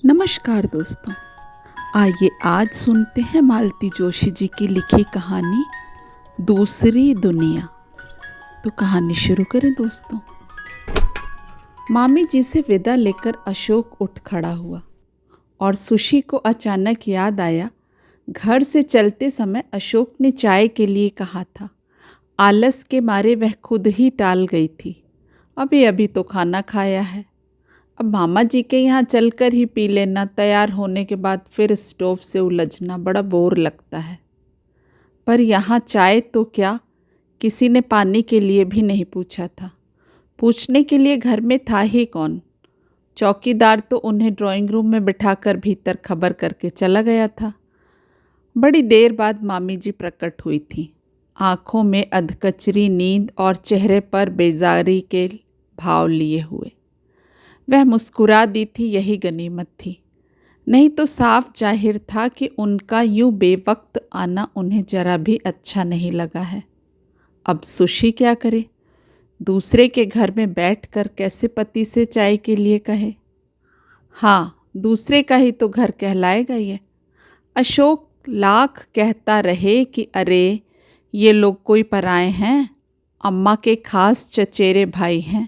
नमस्कार दोस्तों। आइए आज सुनते हैं मालती जोशी जी की लिखी कहानी दूसरी दुनिया। तो कहानी शुरू करें दोस्तों। मामी जी से विदा लेकर अशोक उठ खड़ा हुआ और सुशी को अचानक याद आया, घर से चलते समय अशोक ने चाय के लिए कहा था। आलस के मारे वह खुद ही टाल गई थी। अभी अभी तो खाना खाया है, अब मामा जी के यहाँ चलकर ही पी लेना। तैयार होने के बाद फिर स्टोव से उलझना बड़ा बोर लगता है। पर यहाँ चाय तो क्या, किसी ने पानी के लिए भी नहीं पूछा था। पूछने के लिए घर में था ही कौन। चौकीदार तो उन्हें ड्राइंग रूम में बिठाकर भीतर खबर करके चला गया था। बड़ी देर बाद मामी जी प्रकट हुई थी, आँखों में अधकचरी नींद और चेहरे पर बेजारी के भाव लिए हुए। वह मुस्कुरा दी थी, यही गनीमत थी। नहीं तो साफ जाहिर था कि उनका यूं बेवक्त आना उन्हें जरा भी अच्छा नहीं लगा है। अब सुशी क्या करे, दूसरे के घर में बैठकर कैसे पति से चाय के लिए कहे। हाँ, दूसरे का ही तो घर कहलाएगा ये। अशोक लाख कहता रहे कि अरे ये लोग कोई पराए हैं, अम्मा के खास चचेरे भाई हैं,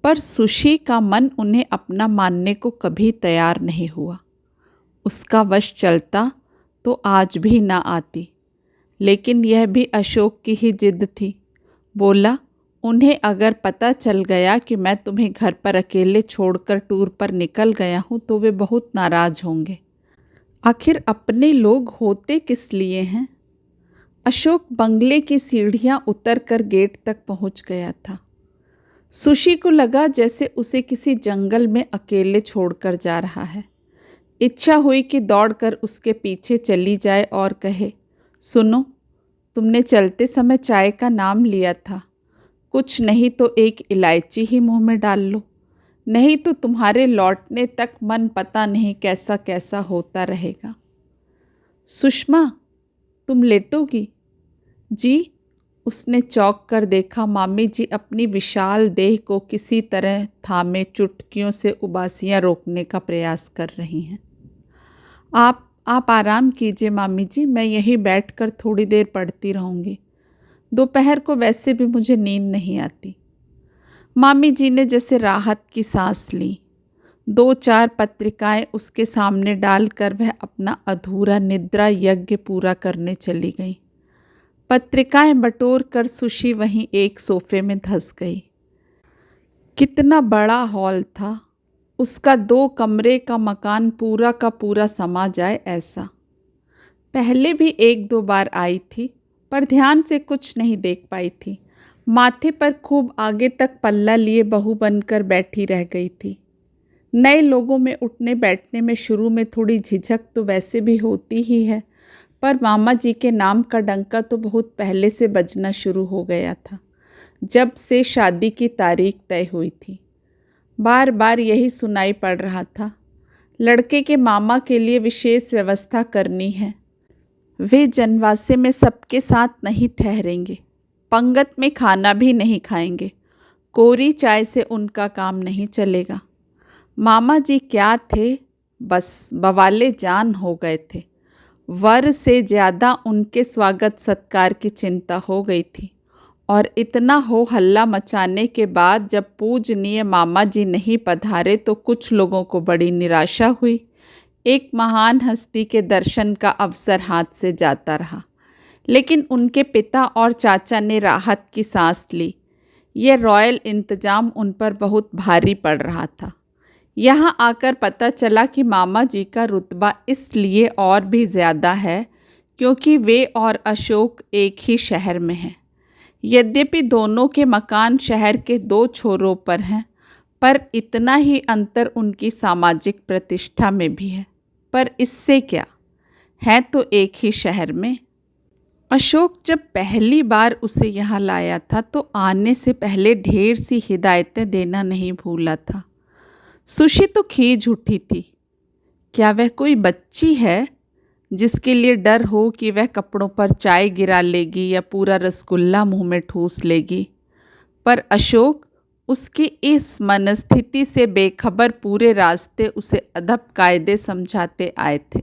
पर सुशी का मन उन्हें अपना मानने को कभी तैयार नहीं हुआ। उसका वश चलता तो आज भी ना आती, लेकिन यह भी अशोक की ही जिद थी। बोला, उन्हें अगर पता चल गया कि मैं तुम्हें घर पर अकेले छोड़कर टूर पर निकल गया हूँ तो वे बहुत नाराज होंगे। आखिर अपने लोग होते किस लिए हैं। अशोक बंगले की सीढ़ियाँ उतर कर गेट तक पहुँच गया था। सुशी को लगा जैसे उसे किसी जंगल में अकेले छोड़कर जा रहा है। इच्छा हुई कि दौड़कर उसके पीछे चली जाए और कहे, सुनो, तुमने चलते समय चाय का नाम लिया था, कुछ नहीं तो एक इलायची ही मुंह में डाल लो, नहीं तो तुम्हारे लौटने तक मन पता नहीं कैसा कैसा होता रहेगा। सुषमा, तुम लेटोगी? जी। उसने चौंक कर देखा, मामी जी अपनी विशाल देह को किसी तरह थामे चुटकियों से उबासियां रोकने का प्रयास कर रही हैं। आप आराम कीजिए मामी जी, मैं यहीं बैठकर थोड़ी देर पढ़ती रहूँगी। दोपहर को वैसे भी मुझे नींद नहीं आती। मामी जी ने जैसे राहत की सांस ली। 2-4 पत्रिकाएं उसके सामने डालकर वह अपना अधूरा निद्रा यज्ञ पूरा करने चली गई। पत्रिकाएं बटोर कर सुशी वहीं एक सोफे में धंस गई। कितना बड़ा हॉल था, उसका 2 कमरे का मकान पूरा का पूरा समा जाए ऐसा। पहले भी 1-2 बार आई थी, पर ध्यान से कुछ नहीं देख पाई थी। माथे पर खूब आगे तक पल्ला लिए बहू बनकर बैठी रह गई थी। नए लोगों में उठने बैठने में शुरू में थोड़ी झिझक तो वैसे भी होती ही है, पर मामा जी के नाम का डंका तो बहुत पहले से बजना शुरू हो गया था, जब से शादी की तारीख तय हुई थी। बार बार यही सुनाई पड़ रहा था, लड़के के मामा के लिए विशेष व्यवस्था करनी है। वे जनवासे में सबके साथ नहीं ठहरेंगे, पंगत में खाना भी नहीं खाएंगे, कोरी चाय से उनका काम नहीं चलेगा। मामा जी क्या थे, बस बवाले जान हो गए थे। वर से ज़्यादा उनके स्वागत सत्कार की चिंता हो गई थी, और इतना हो हल्ला मचाने के बाद जब पूजनीय मामा जी नहीं पधारे तो कुछ लोगों को बड़ी निराशा हुई। एक महान हस्ती के दर्शन का अवसर हाथ से जाता रहा, लेकिन उनके पिता और चाचा ने राहत की सांस ली। यह रॉयल इंतजाम उन पर बहुत भारी पड़ रहा था। यहाँ आकर पता चला कि मामा जी का रुतबा इसलिए और भी ज़्यादा है क्योंकि वे और अशोक एक ही शहर में हैं। यद्यपि दोनों के मकान शहर के 2 छोरों पर हैं, पर इतना ही अंतर उनकी सामाजिक प्रतिष्ठा में भी है। पर इससे क्या, है तो एक ही शहर में। अशोक जब पहली बार उसे यहाँ लाया था तो आने से पहले ढेर सी हिदायतें देना नहीं भूला था। सुशी तो खींच उठी थी। क्या वह कोई बच्ची है जिसके लिए डर हो कि वह कपड़ों पर चाय गिरा लेगी या पूरा रसगुल्ला मुंह में ठूस लेगी। पर अशोक उसकी इस मनस्थिति से बेखबर पूरे रास्ते उसे अदब कायदे समझाते आए थे।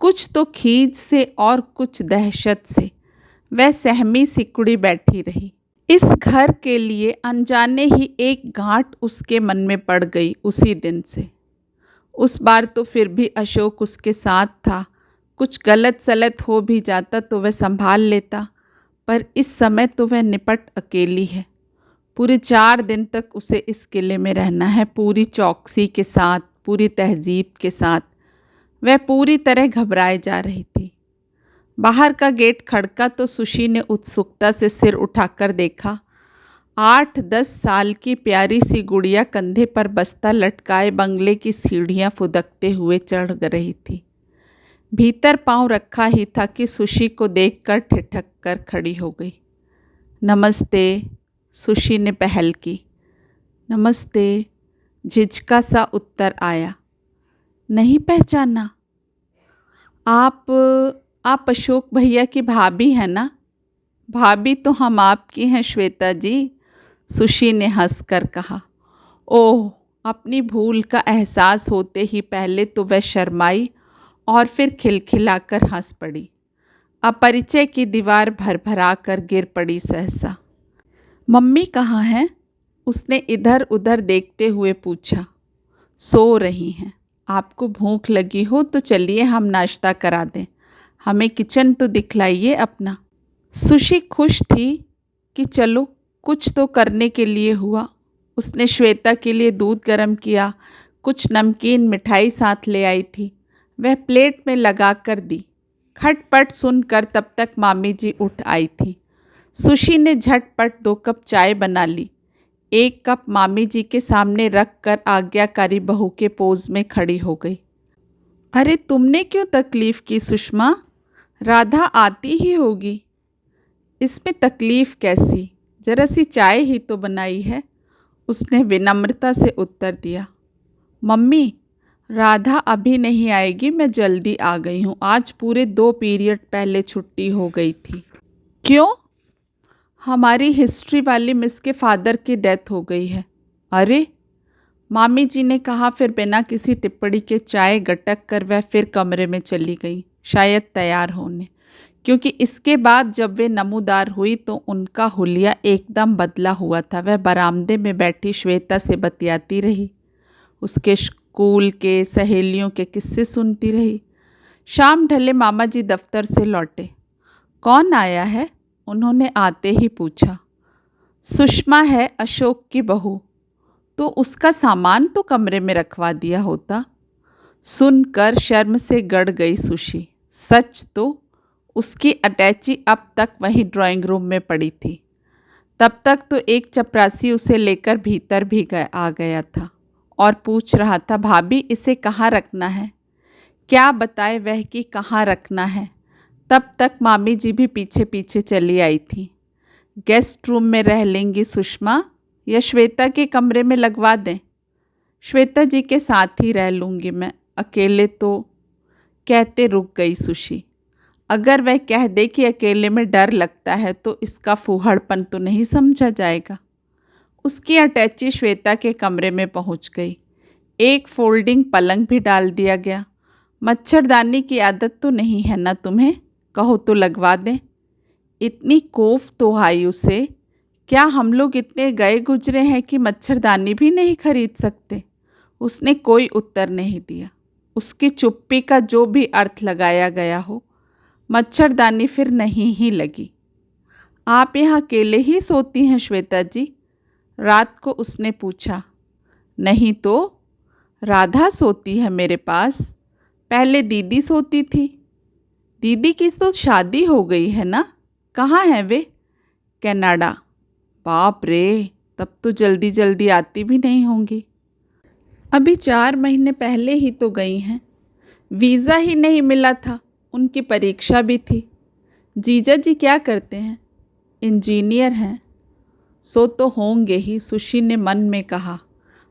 कुछ तो खीज से और कुछ दहशत से वह सहमी सिकुड़ी बैठी रही। इस घर के लिए अनजाने ही एक गांठ उसके मन में पड़ गई उसी दिन से। उस बार तो फिर भी अशोक उसके साथ था, कुछ गलत सलत हो भी जाता तो वह संभाल लेता, पर इस समय तो वह निपट अकेली है। पूरे 4 दिन तक उसे इस किले में रहना है, पूरी चौकसी के साथ, पूरी तहजीब के साथ। वह पूरी तरह घबराए जा रही थी। बाहर का गेट खड़का तो सुशी ने उत्सुकता से सिर उठाकर देखा। 8-10 साल की प्यारी सी गुड़िया कंधे पर बस्ता लटकाए बंगले की सीढ़ियाँ फुदकते हुए चढ़ रही थी। भीतर पांव रखा ही था कि सुशी को देखकर ठिठक कर खड़ी हो गई। नमस्ते, सुशी ने पहल की। नमस्ते, झिझका सा उत्तर आया। नहीं पहचाना? आप अशोक भैया की भाभी हैं ना? भाभी तो हम आपकी हैं श्वेता जी, सुशी ने हंसकर कहा। ओह, अपनी भूल का एहसास होते ही पहले तो वह शर्माई और फिर खिलखिलाकर हंस पड़ी। अपरिचय की दीवार भरभरा कर गिर पड़ी सहसा। मम्मी कहाँ हैं? उसने इधर उधर देखते हुए पूछा। सो रही हैं। आपको भूख लगी हो तो चलिए हम नाश्ता करा दें। हमें किचन तो दिखलाइए अपना। सुशी खुश थी कि चलो कुछ तो करने के लिए हुआ। उसने श्वेता के लिए दूध गर्म किया, कुछ नमकीन मिठाई साथ ले आई थी। वह प्लेट में लगा कर दी। खटपट सुनकर तब तक मामी जी उठ आई थी। सुशी ने झटपट 2 कप चाय बना ली। 1 कप मामी जी के सामने रख कर आज्ञाकारी बहू के पोज में खड़ी हो गई। अरे तुमने क्यों तकलीफ़ की सुषमा? राधा आती ही होगी। इसमें तकलीफ़ कैसी, जरा सी चाय ही तो बनाई है, उसने विनम्रता से उत्तर दिया। मम्मी, राधा अभी नहीं आएगी, मैं जल्दी आ गई हूँ। आज पूरे 2 पीरियड पहले छुट्टी हो गई थी। क्यों? हमारी हिस्ट्री वाली मिस के फादर की डेथ हो गई है। अरे, मामी जी ने कहा। फिर बिना किसी टिप्पणी के चाय गटक कर वह फिर कमरे में चली गई, शायद तैयार होने, क्योंकि इसके बाद जब वे नमूदार हुई तो उनका हुलिया एकदम बदला हुआ था। वह बरामदे में बैठी श्वेता से बतियाती रही, उसके स्कूल के सहेलियों के किस्से सुनती रही। शाम ढले मामा जी दफ्तर से लौटे। कौन आया है? उन्होंने आते ही पूछा। सुषमा है, अशोक की बहू। तो उसका सामान तो कमरे में रखवा दिया होता। सुनकर शर्म से गड़ गई सुशी। सच तो उसकी अटैची अब तक वहीं ड्राइंग रूम में पड़ी थी। तब तक तो एक चपरासी उसे लेकर भीतर भी आ गया था और पूछ रहा था, भाभी इसे कहाँ रखना है? क्या बताए वह कि कहाँ रखना है। तब तक मामी जी भी पीछे पीछे चली आई थी। गेस्ट रूम में रह लेंगी सुषमा, या श्वेता के कमरे में लगवा दें? श्वेता जी के साथ ही रह लूँगी मैं, अकेले तो। कहते रुक गई सुशी। अगर वह कह दे कि अकेले में डर लगता है तो इसका फूहड़पन तो नहीं समझा जाएगा। उसकी अटैची श्वेता के कमरे में पहुंच गई। एक फोल्डिंग पलंग भी डाल दिया गया। मच्छरदानी की आदत तो नहीं है ना तुम्हें? कहो तो लगवा दें। इतनी कोफ तो आई उसे। क्या हम लोग इतने गए गुजरे हैं कि मच्छरदानी भी नहीं खरीद सकते? उसने कोई उत्तर नहीं दिया। उसकी चुप्पी का जो भी अर्थ लगाया गया हो, मच्छरदानी फिर नहीं ही लगी। आप यहाँ अकेले ही सोती हैं श्वेता जी? रात को उसने पूछा। नहीं तो, राधा सोती है मेरे पास। पहले दीदी सोती थी। दीदी की तो शादी हो गई है ना? कहाँ हैं वे? कनाडा। बाप रे, तब तो जल्दी जल्दी आती भी नहीं होंगी। अभी 4 महीने पहले ही तो गई हैं। वीज़ा ही नहीं मिला था, उनकी परीक्षा भी थी। जीजा जी क्या करते हैं? इंजीनियर हैं। सो तो होंगे ही, सुशी ने मन में कहा।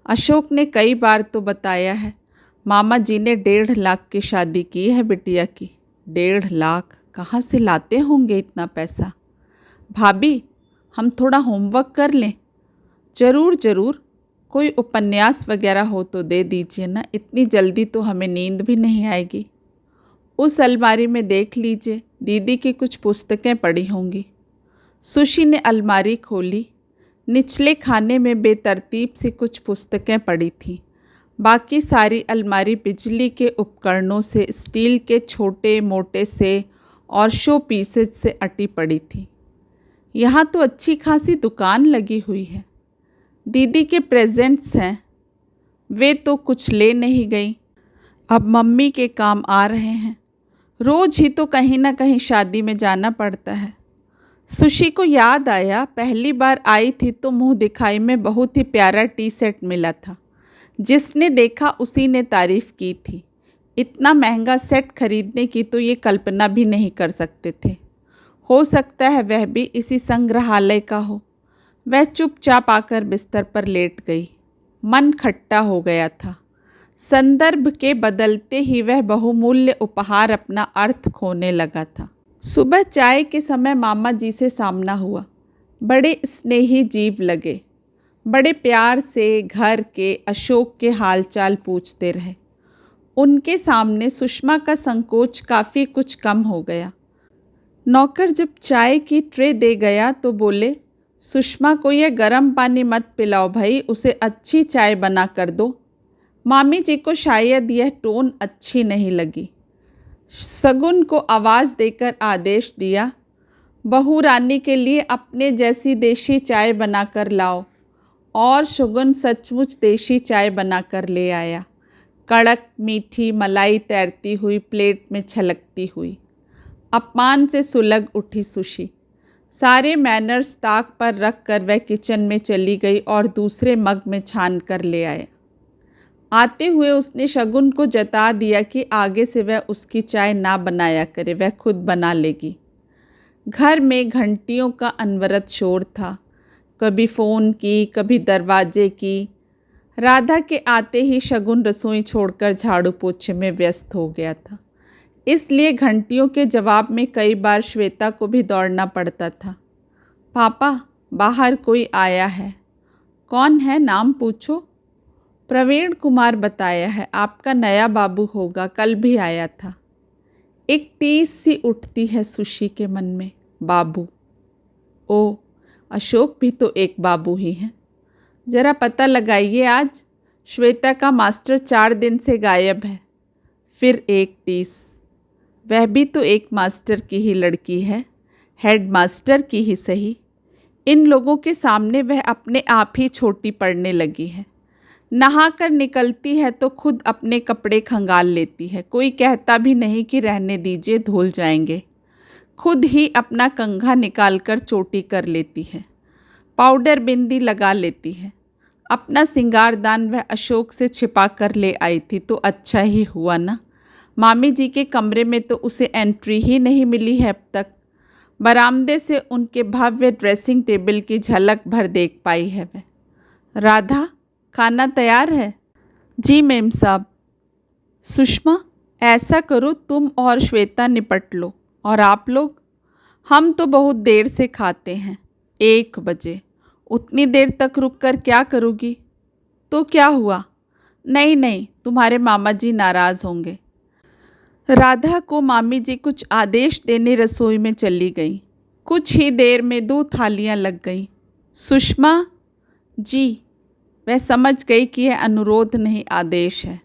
अशोक ने कई बार तो बताया है, मामा जी ने 1.5 लाख की शादी की है बिटिया की। 1.5 लाख कहाँ से लाते होंगे इतना पैसा? भाभी, हम थोड़ा होमवर्क कर लें? ज़रूर ज़रूर, कोई उपन्यास वगैरह हो तो दे दीजिए ना, इतनी जल्दी तो हमें नींद भी नहीं आएगी। उस अलमारी में देख लीजिए, दीदी की कुछ पुस्तकें पड़ी होंगी। सुशी ने अलमारी खोली। निचले खाने में बेतरतीब से कुछ पुस्तकें पड़ी थीं। बाकी सारी अलमारी बिजली के उपकरणों से, स्टील के छोटे मोटे से और शो पीसेज से अटी पड़ी थी। यहाँ तो अच्छी खासी दुकान लगी हुई है। दीदी के प्रेजेंट्स हैं, वे तो कुछ ले नहीं गई, अब मम्मी के काम आ रहे हैं। रोज़ ही तो कहीं ना कहीं शादी में जाना पड़ता है। सुशी को याद आया, पहली बार आई थी तो मुँह दिखाई में बहुत ही प्यारा टी सेट मिला था। जिसने देखा उसी ने तारीफ़ की थी। इतना महंगा सेट खरीदने की तो ये कल्पना भी नहीं कर सकते थे। हो सकता है वह भी इसी संग्रहालय का हो। वह चुपचाप आकर बिस्तर पर लेट गई। मन खट्टा हो गया था। संदर्भ के बदलते ही वह बहुमूल्य उपहार अपना अर्थ खोने लगा था। सुबह चाय के समय मामा जी से सामना हुआ। बड़े स्नेही जीव लगे। बड़े प्यार से घर के, अशोक के हालचाल पूछते रहे। उनके सामने सुषमा का संकोच काफ़ी कुछ कम हो गया। नौकर जब चाय की ट्रे दे गया तो बोले, सुषमा को यह गर्म पानी मत पिलाओ भाई, उसे अच्छी चाय बना कर दो। मामी जी को शायद यह टोन अच्छी नहीं लगी। शगुन को आवाज़ देकर आदेश दिया, बहू रानी के लिए अपने जैसी देशी चाय बना कर लाओ। और शगुन सचमुच देशी चाय बनाकर ले आया। कड़क मीठी मलाई तैरती हुई प्लेट में छलकती हुई। अपमान से सुलग उठी सुशी। सारे मैनर्स ताक पर रख कर वह किचन में चली गई और दूसरे मग में छान कर ले आया। आते हुए उसने शगुन को जता दिया कि आगे से वह उसकी चाय ना बनाया करे, वह खुद बना लेगी। घर में घंटियों का अनवरत शोर था, कभी फ़ोन की, कभी दरवाजे की। राधा के आते ही शगुन रसोई छोड़कर झाड़ू पोछे में व्यस्त हो गया था। इसलिए घंटियों के जवाब में कई बार श्वेता को भी दौड़ना पड़ता था। पापा, बाहर कोई आया है। कौन है, नाम पूछो। प्रवीण कुमार बताया है, आपका नया बाबू होगा, कल भी आया था। एक टीस सी उठती है सुशी के मन में। बाबू, ओ, अशोक भी तो एक बाबू ही है। ज़रा पता लगाइए आज। श्वेता का मास्टर 4 दिन से गायब है। फिर एक टीस, वह भी तो एक मास्टर की ही लड़की है, हेड मास्टर की ही सही। इन लोगों के सामने वह अपने आप ही छोटी पड़ने लगी है। नहा कर निकलती है तो खुद अपने कपड़े खंगाल लेती है। कोई कहता भी नहीं कि रहने दीजिए, धुल जाएंगे। खुद ही अपना कंघा निकाल कर चोटी कर लेती है। पाउडर बिंदी लगा लेती है। अपना सिंगारदान वह अशोक से छिपा कर ले आई थी तो अच्छा ही हुआ ना। मामी जी के कमरे में तो उसे एंट्री ही नहीं मिली है अब तक। बरामदे से उनके भव्य ड्रेसिंग टेबल की झलक भर देख पाई है वह। राधा, खाना तैयार है? जी मेम साहब। सुषमा, ऐसा करो तुम और श्वेता निपट लो, और आप लोग? हम तो बहुत देर से खाते हैं, 1 बजे। उतनी देर तक रुक कर क्या करूँगी? तो क्या हुआ? नहीं नहीं, तुम्हारे मामा जी नाराज़ होंगे। राधा को मामी जी कुछ आदेश देने रसोई में चली गई। कुछ ही देर में 2 थालियां लग गईं। सुषमा जी, वह समझ गई कि यह अनुरोध नहीं आदेश है।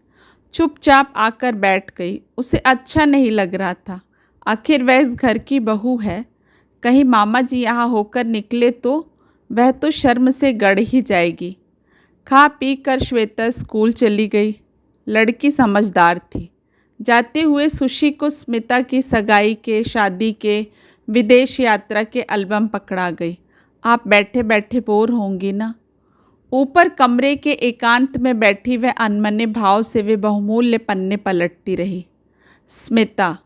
चुपचाप आकर बैठ गई। उसे अच्छा नहीं लग रहा था। आखिर वह इस घर की बहू है। कहीं मामा जी यहाँ होकर निकले तो वह तो शर्म से गड़ ही जाएगी। खा पी कर श्वेता स्कूल चली गई। लड़की समझदार थी। जाते हुए सुशी को स्मिता की सगाई के, शादी के, विदेश यात्रा के एल्बम पकड़ा गई। आप बैठे बैठे बोर होंगी ना। ऊपर कमरे के एकांत में बैठी वह अनमने भाव से वे बहुमूल्य पन्ने पलटती रही। स्मिता,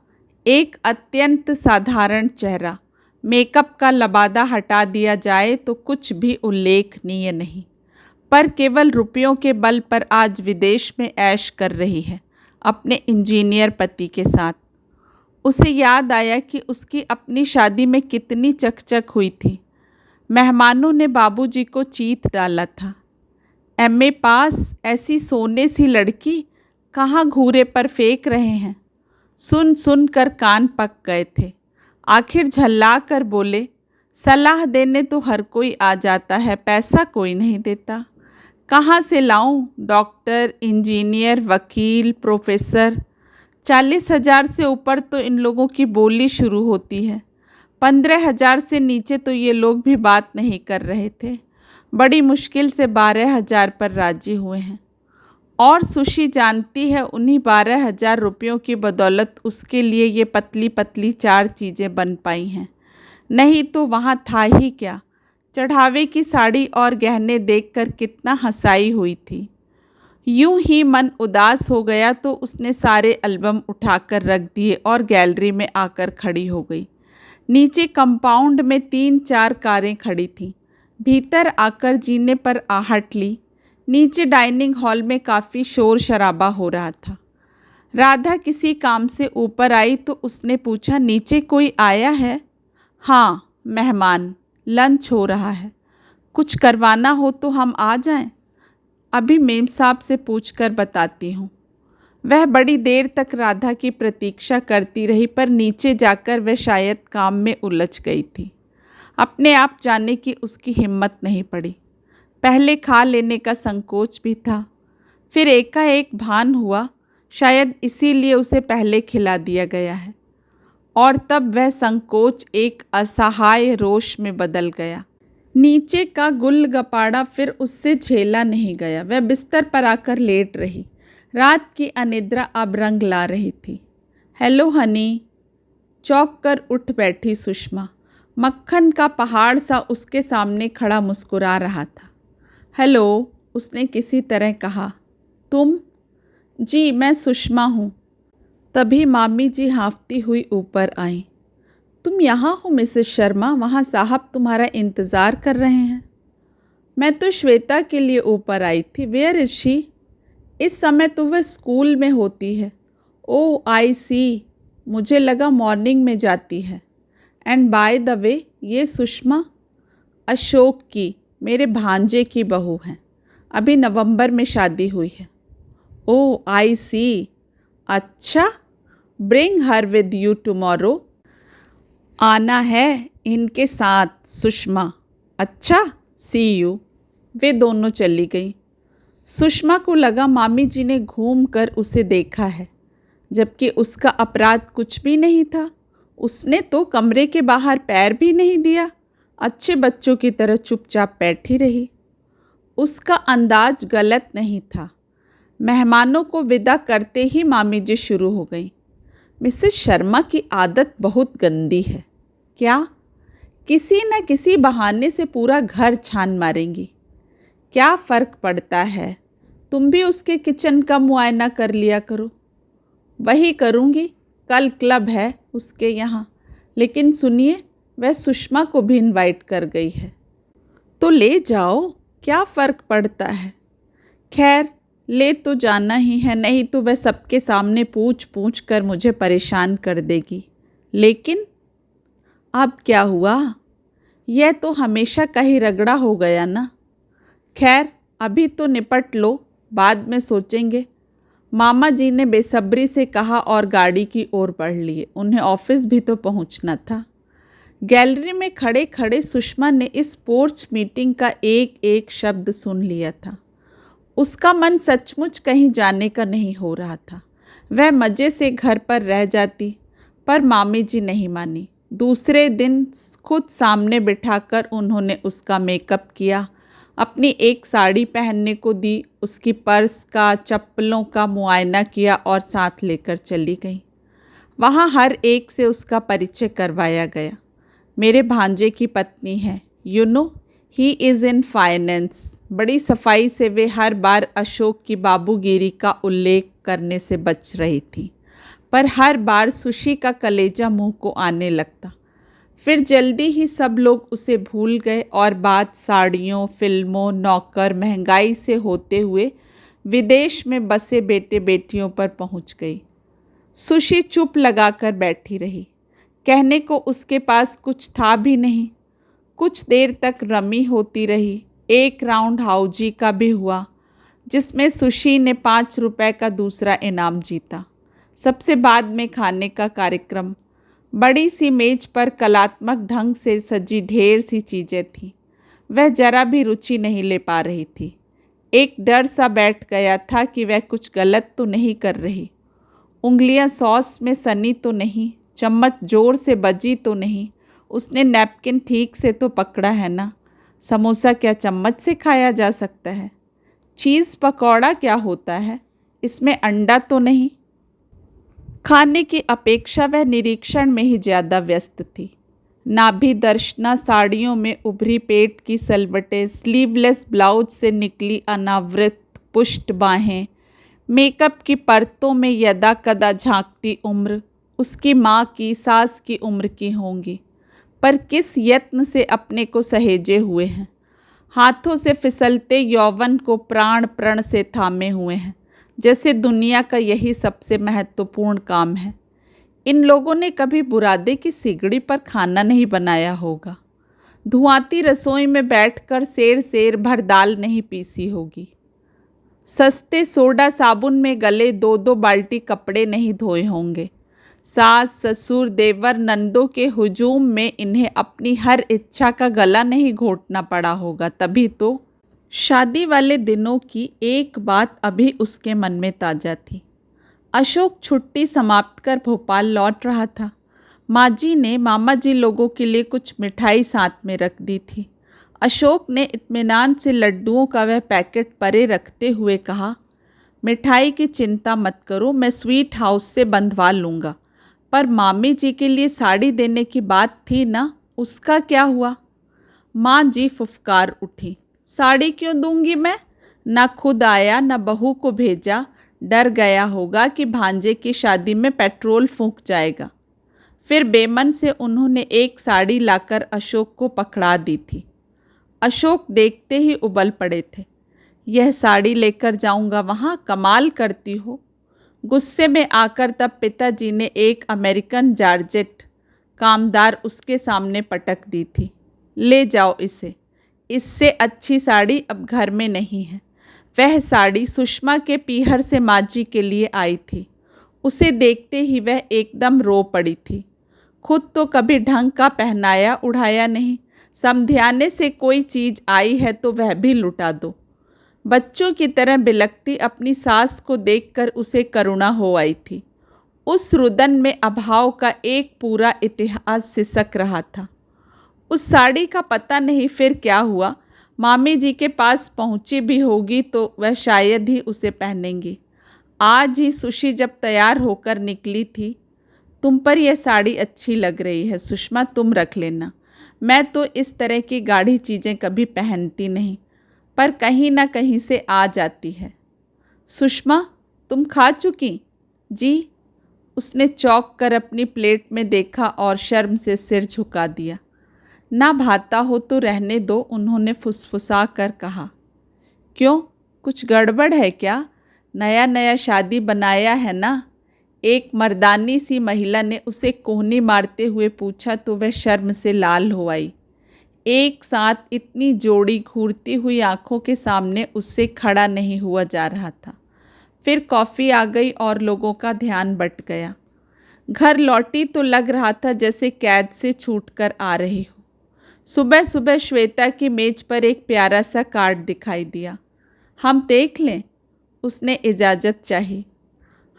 एक अत्यंत साधारण चेहरा, मेकअप का लबादा हटा दिया जाए तो कुछ भी उल्लेखनीय नहीं, पर केवल रुपयों के बल पर आज विदेश में ऐश कर रही है अपने इंजीनियर पति के साथ। उसे याद आया कि उसकी अपनी शादी में कितनी चकचक हुई थी। मेहमानों ने बाबूजी को चीत डाला था। एमए पास ऐसी सोने सी लड़की कहाँ घूरे पर फेंक रहे हैं। सुन सुन कर कान पक गए थे। आखिर झल्ला कर बोले, सलाह देने तो हर कोई आ जाता है, पैसा कोई नहीं देता। कहाँ से लाऊं? डॉक्टर, इंजीनियर, वकील, प्रोफेसर। 40,000 से ऊपर तो इन लोगों की बोली शुरू होती है। 15,000 से नीचे तो ये लोग भी बात नहीं कर रहे थे। बड़ी मुश्किल से 12,000 पर राजी हुए हैं। और सुशी जानती है उन्हीं 12,000 रुपयों की बदौलत उसके लिए ये पतली पतली 4 चीज़ें बन पाई हैं। नहीं तो वहाँ था ही क्या। चढ़ावे की साड़ी और गहने देखकर कितना हंसाई हुई थी। यूं ही मन उदास हो गया तो उसने सारे एल्बम उठाकर रख दिए और गैलरी में आकर खड़ी हो गई। नीचे कंपाउंड में 3-4 कारें खड़ी थीं। भीतर आकर जीने पर आहट ली। नीचे डाइनिंग हॉल में काफ़ी शोर शराबा हो रहा था। राधा किसी काम से ऊपर आई तो उसने पूछा, नीचे कोई आया है? हाँ, मेहमान। लंच हो रहा है। कुछ करवाना हो तो हम आ जाएं? अभी मेम साहब से पूछकर बताती हूँ। वह बड़ी देर तक राधा की प्रतीक्षा करती रही, पर नीचे जाकर वह शायद काम में उलझ गई थी। अपने आप जाने की उसकी हिम्मत नहीं पड़ी। पहले खा लेने का संकोच भी था, फिर एकाएक भान हुआ शायद इसीलिए उसे पहले खिला दिया गया है, और तब वह संकोच एक असहाय रोष में बदल गया। नीचे का गुलगपाड़ा फिर उससे झेला नहीं गया। वह बिस्तर पर आकर लेट रही। रात की अनिद्रा अब रंग ला रही थी। हेलो हनी। चौंक कर उठ बैठी सुषमा। मक्खन का पहाड़ सा उसके सामने खड़ा मुस्कुरा रहा था। हेलो, उसने किसी तरह कहा। तुम? जी, मैं सुषमा हूँ। तभी मामी जी हाँफती हुई ऊपर आईं। तुम यहाँ हो मिसेस शर्मा? वहाँ साहब तुम्हारा इंतज़ार कर रहे हैं। मैं तो श्वेता के लिए ऊपर आई थी। Where is she? इस समय तो वह स्कूल में होती है। ओह आई सी, मुझे लगा मॉर्निंग में जाती है। एंड बाय द वे, ये सुषमा अशोक की, मेरे भांजे की बहू हैं। अभी नवंबर में शादी हुई है। ओह आई सी, अच्छा। Bring her with you tomorrow. आना है इनके साथ सुषमा। अच्छा, सी यू। वे दोनों चली गईं। सुषमा को लगा मामी जी ने घूम कर उसे देखा है, जबकि उसका अपराध कुछ भी नहीं था। उसने तो कमरे के बाहर पैर भी नहीं दिया। अच्छे बच्चों की तरह चुपचाप बैठी रही। उसका अंदाज गलत नहीं था। मेहमानों को विदा करते ही मामी जी शुरू हो गई। मिसेस शर्मा की आदत बहुत गंदी है। क्या? किसी न किसी बहाने से पूरा घर छान मारेंगी। क्या फ़र्क पड़ता है? तुम भी उसके किचन का मुआयना कर लिया करो। वही करूँगी। कल क्लब है उसके यहाँ। लेकिन सुनिए, वह सुषमा को भी इनवाइट कर गई है। तो ले जाओ, क्या फ़र्क पड़ता है। खैर, ले तो जाना ही है, नहीं तो वह सबके सामने पूछ पूछ कर मुझे परेशान कर देगी। लेकिन अब क्या हुआ? यह तो हमेशा का ही रगड़ा हो गया ना। खैर, अभी तो निपट लो, बाद में सोचेंगे। मामा जी ने बेसब्री से कहा और गाड़ी की ओर बढ़ लिए। उन्हें ऑफिस भी तो पहुंचना था। गैलरी में खड़े खड़े सुषमा ने इस पोर्च मीटिंग का एक एक शब्द सुन लिया था। उसका मन सचमुच कहीं जाने का नहीं हो रहा था। वह मज़े से घर पर रह जाती, पर मामी जी नहीं मानी। दूसरे दिन खुद सामने बिठाकर उन्होंने उसका मेकअप किया, अपनी एक साड़ी पहनने को दी, उसकी पर्स का, चप्पलों का मुआयना किया और साथ लेकर चली गई। वहाँ हर एक से उसका परिचय करवाया गया। मेरे भांजे की पत्नी है, you know, he is in finance. बड़ी सफाई से वे हर बार अशोक की बाबूगिरी का उल्लेख करने से बच रही थी, पर हर बार सुशी का कलेजा मुंह को आने लगता। फिर जल्दी ही सब लोग उसे भूल गए और बात साड़ियों, फिल्मों, नौकर, महंगाई से होते हुए विदेश में बसे बेटे बेटियों पर पहुंच गई। सुशी चुप लगाकर बैठी रही। कहने को उसके पास कुछ था भी नहीं। कुछ देर तक रमी होती रही। एक राउंड हाउजी का भी हुआ जिसमें सुशी ने 5 रुपए का दूसरा इनाम जीता। सबसे बाद में खाने का कार्यक्रम। बड़ी सी मेज पर कलात्मक ढंग से सजी ढेर सी चीज़ें थीं। वह जरा भी रुचि नहीं ले पा रही थी। एक डर सा बैठ गया था कि वह कुछ गलत तो नहीं कर रही। उंगलियां सॉस में सनी तो नहीं, चम्मच जोर से बजी तो नहीं, उसने नैपकिन ठीक से तो पकड़ा है ना। समोसा क्या चम्मच से खाया जा सकता है? चीज़ पकौड़ा क्या होता है? इसमें अंडा तो नहीं। खाने की अपेक्षा वह निरीक्षण में ही ज़्यादा व्यस्त थी। नाभि दर्शना साड़ियों में उभरी पेट की सलवटें, स्लीवलेस ब्लाउज से निकली अनावृत पुष्ट बाहें, मेकअप की परतों में यदा कदा झांकती उम्र उसकी माँ की, सास की उम्र की होंगी, पर किस यत्न से अपने को सहेजे हुए हैं। हाथों से फिसलते यौवन को प्राण प्रण से थामे हुए हैं, जैसे दुनिया का यही सबसे महत्वपूर्ण काम है। इन लोगों ने कभी बुरादे की सिगड़ी पर खाना नहीं बनाया होगा। धुआंती रसोई में बैठकर सेर सेर भर दाल नहीं पीसी होगी। सस्ते सोडा साबुन में गले 2-2 बाल्टी कपड़े नहीं धोए होंगे। सास ससुर देवर नंदों के हुजूम में इन्हें अपनी हर इच्छा का गला नहीं घोटना पड़ा होगा। तभी तो शादी वाले दिनों की एक बात अभी उसके मन में ताज़ा थी। अशोक छुट्टी समाप्त कर भोपाल लौट रहा था। माँ जी ने मामा जी लोगों के लिए कुछ मिठाई साथ में रख दी थी। अशोक ने इत्मीनान से लड्डुओं का वह पैकेट परे रखते हुए कहा, मिठाई की चिंता मत करो, मैं स्वीट हाउस से बंधवा लूँगा। पर मामी जी के लिए साड़ी देने की बात थी ना, उसका क्या हुआ? माँ जी फुफकार उठी, साड़ी क्यों दूंगी मैं? ना खुद आया ना बहू को भेजा, डर गया होगा कि भांजे की शादी में पेट्रोल फूंक जाएगा। फिर बेमन से उन्होंने एक साड़ी लाकर अशोक को पकड़ा दी थी। अशोक देखते ही उबल पड़े थे। यह साड़ी लेकर जाऊंगा वहाँ, कमाल करती हो। गुस्से में आकर तब पिताजी ने एक अमेरिकन जॉर्जेट कामदार उसके सामने पटक दी थी। ले जाओ इसे, इससे अच्छी साड़ी अब घर में नहीं है। वह साड़ी सुषमा के पीहर से माँ जी के लिए आई थी। उसे देखते ही वह एकदम रो पड़ी थी। खुद तो कभी ढंग का पहनाया उड़ाया नहीं, समधियाने से कोई चीज़ आई है तो वह भी लुटा दो। बच्चों की तरह बिलकती अपनी सास को देखकर उसे करुणा हो आई थी। उस रुदन में अभाव का एक पूरा इतिहास सिसक रहा था। उस साड़ी का पता नहीं फिर क्या हुआ। मामी जी के पास पहुंची भी होगी तो वह शायद ही उसे पहनेंगी। आज ही सुशी जब तैयार होकर निकली थी, तुम पर यह साड़ी अच्छी लग रही है सुषमा, तुम रख लेना। मैं तो इस तरह की गाढ़ी चीज़ें कभी पहनती नहीं, पर कहीं ना कहीं से आ जाती है। सुषमा, तुम खा चुकी? जी। उसने चौंक कर अपनी प्लेट में देखा और शर्म से सिर झुका दिया। ना भाता हो तो रहने दो, उन्होंने फुसफुसा कर कहा। क्यों, कुछ गड़बड़ है क्या? नया नया शादी बनाया है ना? एक मर्दानी सी महिला ने उसे कोहनी मारते हुए पूछा तो वह शर्म से लाल हो आई। एक साथ इतनी जोड़ी घूरती हुई आंखों के सामने उससे खड़ा नहीं हुआ जा रहा था। फिर कॉफ़ी आ गई और लोगों का ध्यान बट गया। घर लौटी तो लग रहा था जैसे कैद से छूटकर आ रही हो। सुबह सुबह श्वेता की मेज पर एक प्यारा सा कार्ड दिखाई दिया। हम देख लें? उसने इजाज़त चाही।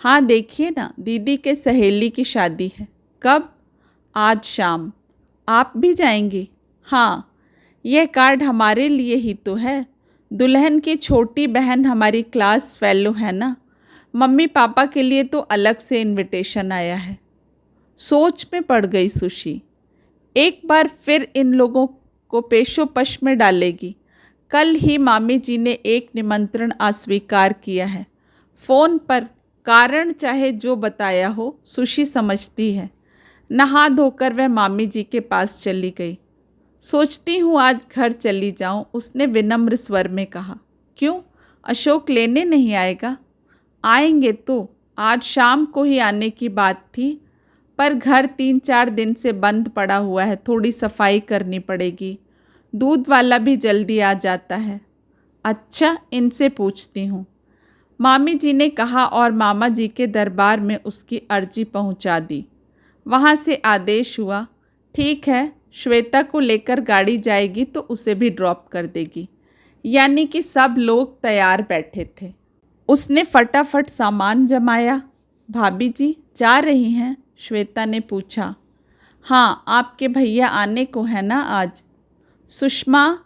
हाँ देखिए ना, दीदी के सहेली की शादी है। कब? आज शाम। आप भी जाएंगी? हाँ। यह कार्ड हमारे लिए ही तो है। दुल्हन की छोटी बहन हमारी क्लास फेलो है ना। मम्मी पापा के लिए तो अलग से इनविटेशन आया है। सोच में पड़ गई सुशी। एक बार फिर इन लोगों को पेशोपश में डालेगी। कल ही मामी जी ने एक निमंत्रण अस्वीकार किया है फ़ोन पर। कारण चाहे जो बताया हो, सुशी समझती है। नहा धोकर वह मामी जी के पास चली गई। सोचती हूँ आज घर चली जाऊँ, उसने विनम्र स्वर में कहा। क्यों, अशोक लेने नहीं आएगा? आएंगे तो आज शाम को ही आने की बात थी, पर घर 3-4 दिन से बंद पड़ा हुआ है, थोड़ी सफाई करनी पड़ेगी। दूध वाला भी जल्दी आ जाता है। अच्छा, इनसे पूछती हूँ, मामी जी ने कहा और मामा जी के दरबार में उसकी अर्जी पहुँचा दी। वहाँ से आदेश हुआ, ठीक है, श्वेता को लेकर गाड़ी जाएगी तो उसे भी ड्रॉप कर देगी। यानी कि सब लोग तैयार बैठे थे। उसने फटाफट सामान जमाया। भाभी जी जा रही हैं? श्वेता ने पूछा। हाँ, आपके भैया आने को है ना आज। सुषमा,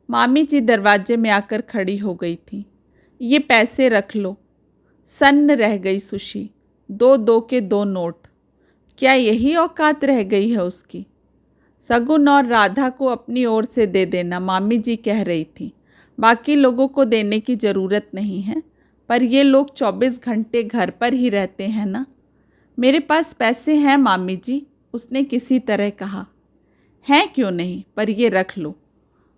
मामी जी दरवाजे में आकर खड़ी हो गई थी। ये पैसे रख लो। सन्न रह गई सुशी। 2-2 के 2 नोट। क्या यही औकात रह गई है उसकी? सगुन और राधा को अपनी ओर से दे देना, मामी जी कह रही थी। बाकी लोगों को देने की ज़रूरत नहीं है, पर ये लोग 24 घंटे घर पर ही रहते हैं ना। मेरे पास पैसे हैं मामी जी, उसने किसी तरह कहा। हैं क्यों नहीं, पर ये रख लो।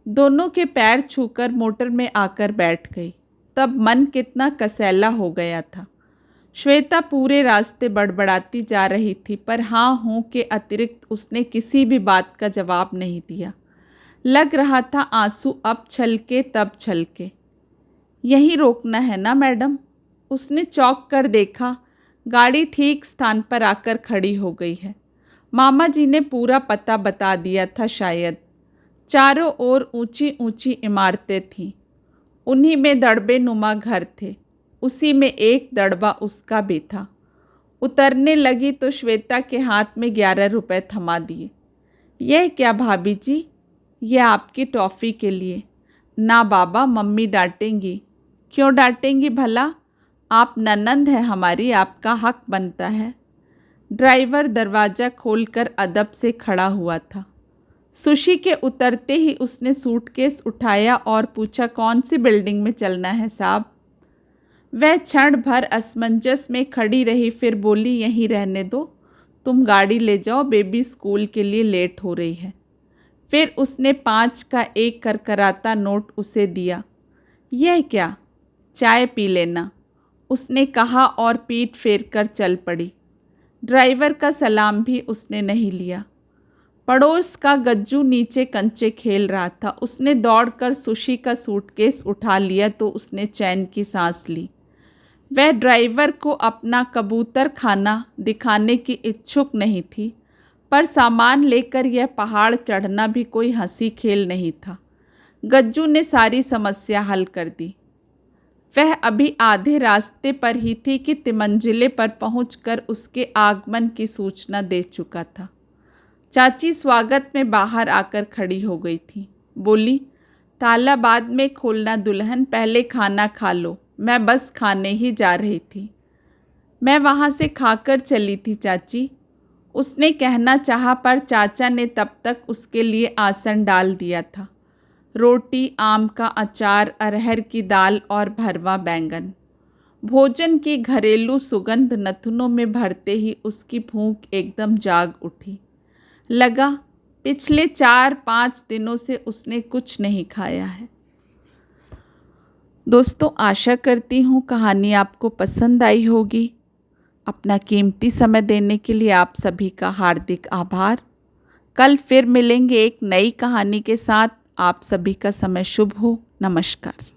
दोनों के पैर छूकर मोटर में आकर बैठ गई। तब मन कितना कसैला हो गया था। श्वेता पूरे रास्ते बड़बड़ाती जा रही थी, पर हाँ हूँ के अतिरिक्त उसने किसी भी बात का जवाब नहीं दिया। लग रहा था आंसू अब छलके तब छलके। यहीं रोकना है ना मैडम? उसने चौंक कर देखा। गाड़ी ठीक स्थान पर आकर खड़ी हो गई है। मामा जी ने पूरा पता बता दिया था शायद। चारों ओर ऊंची ऊंची इमारतें थीं। उन्हीं में दड़बे नुमा घर थे। उसी में एक दड़बा उसका भी था। उतरने लगी तो श्वेता के हाथ में 11 रुपए थमा दिए। यह क्या भाभी जी? यह आपकी टॉफ़ी के लिए। ना बाबा, मम्मी डांटेंगी। क्यों डांटेंगी भला? आप ननंद हैं हमारी, आपका हक बनता है। ड्राइवर दरवाज़ा खोलकर अदब से खड़ा हुआ था। सुशी के उतरते ही उसने सूटकेस उठाया और पूछा, कौन सी बिल्डिंग में चलना है साहब? वह क्षण भर असमंजस में खड़ी रही, फिर बोली, यहीं रहने दो, तुम गाड़ी ले जाओ, बेबी स्कूल के लिए लेट हो रही है। फिर उसने 5 का एक करकराता नोट उसे दिया। यह क्या? चाय पी लेना, उसने कहा और पीठ फेर कर चल पड़ी। ड्राइवर का सलाम भी उसने नहीं लिया। पड़ोस का गज्जू नीचे कंचे खेल रहा था। उसने दौड़कर सुशी का सूटकेस उठा लिया तो उसने चैन की सांस ली। वह ड्राइवर को अपना कबूतर खाना दिखाने की इच्छुक नहीं थी, पर सामान लेकर यह पहाड़ चढ़ना भी कोई हंसी खेल नहीं था। गज्जू ने सारी समस्या हल कर दी। वह अभी आधे रास्ते पर ही थी कि तिमंजिले पर पहुंचकर उसके आगमन की सूचना दे चुका था। चाची स्वागत में बाहर आकर खड़ी हो गई थी। बोली, ताला बाद में खोलना दुल्हन, पहले खाना खा लो। मैं बस खाने ही जा रही थी। मैं वहाँ से खाकर चली थी चाची, उसने कहना चाहा, पर चाचा ने तब तक उसके लिए आसन डाल दिया था। रोटी, आम का अचार, अरहर की दाल और भरवा बैंगन। भोजन की घरेलू सुगंध नथुनों में भरते ही उसकी भूख एकदम जाग उठी। लगा पिछले 4-5 दिनों से उसने कुछ नहीं खाया है। दोस्तों, आशा करती हूँ कहानी आपको पसंद आई होगी। अपना कीमती समय देने के लिए आप सभी का हार्दिक आभार। कल फिर मिलेंगे एक नई कहानी के साथ। आप सभी का समय शुभ हो। नमस्कार।